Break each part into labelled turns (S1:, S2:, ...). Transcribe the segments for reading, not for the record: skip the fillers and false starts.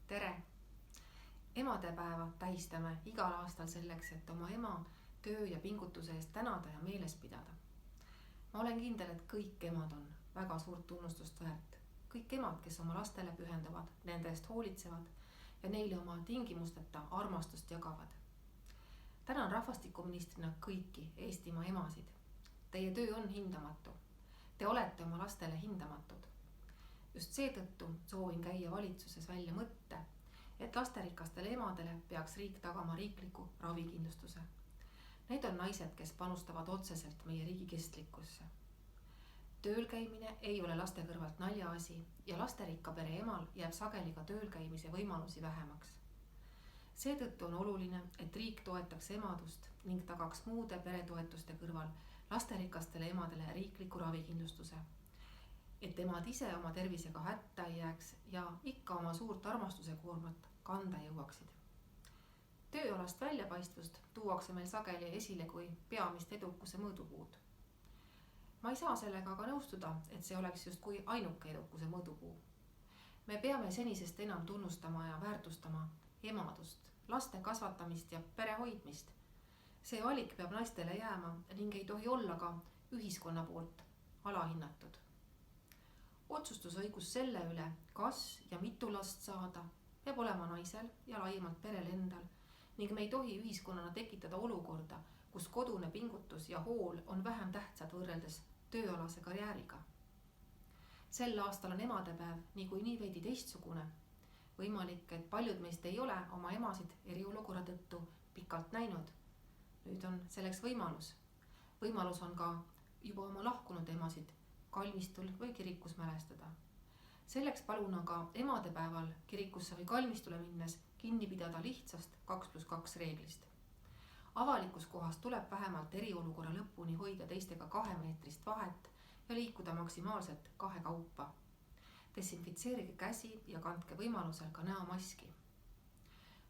S1: Tere! Emadepäeva tähistame igal aastal selleks, et oma ema töö ja pingutuse eest tänada ja meeles pidada. Ma olen kindel, et kõik emad on väga suurt tunnustust väärt. Kõik emad, kes oma lastele pühenduvad, nende eest hoolitsevad ja neile oma tingimusteta armastust jagavad. Tänan rahvastikuministrina kõiki Eestimaa emasid. Teie töö on hindamatu. Te olete oma lastele hindamatud. Just seetõttu soovin käia valitsuses välja mõtte, et lasterikastele emadele peaks riik tagama riikliku ravikindlustuse. Need on naised, kes panustavad otseselt meie riigi kestlikkusse. Tööl käimine ei ole laste kõrvalt naljaasi ja lasterikka pere emal jääb sageli ka tööl käimise võimalusi vähemaks. Seetõttu on oluline, et riik toetaks emadust ning tagaks muude peretoetuste kõrval lasterikastele emadele riikliku ravikindlustuse. Et emad ise oma tervisega hätta ei jääks ja ikka oma suurt armastuse koormat kanda jõuaksid. Tööalast väljapaistvust tuuakse meil sageli esile kui peamist edukuse mõõdupuud. Ma ei saa sellega aga nõustuda, et see oleks justkui ainuke edukuse mõõdupuu. Me peame senisest enam tunnustama ja väärtustama emadust, laste kasvatamist ja pere hoidmist. See valik peab naistele jääma ning ei tohi olla ka ühiskonna poolt alahinnatud. Otsustusõigus selle üle, kas ja mitu last saada, peab olema naisel ja laiemalt perel endal ning me ei tohi ühiskonnana tekitada olukorda, kus kodune pingutus ja hool on vähem tähtsad võrreldes tööalase karjääriga. Sel aastal on emadepäev niikuinii veidi teistsugune. Võimalik, et paljud meist ei ole oma emasid eriolukorra tõttu pikalt näinud. Nüüd on selleks võimalus. Võimalus on ka juba oma lahkunud emasid kalmistul või kirikus mälestada. Selleks palun aga emadepäeval kirikusse või kalmistule minnes kinni pidada lihtsast 2+2 reeglist. Avalikus kohas tuleb vähemalt eriolukorra lõpuni hoida teistega 2 meetrist vahet ja liikuda maksimaalselt 2 kaupa. Desinfitseerige käsi ja kandke võimalusel ka näomaski.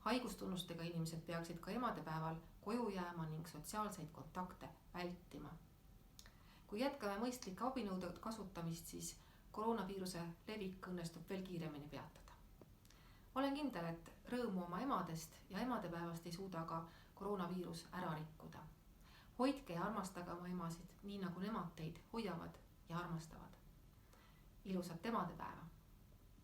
S1: Haigustunnustega inimesed peaksid ka emadepäeval koju jääma ning sotsiaalseid kontakte vältima. Kui jätkame mõistlike abinõude kasutamist, siis koroonaviiruse levik õnnestub veel kiiremini peatada. Olen kindel, et rõõmu oma emadest ja emadepäevast ei suuda ka koroonaviirus ära rikkuda. Hoidke ja armastage oma emasid, nii nagu nemad teid hoiavad ja armastavad. Ilusat emadepäeva!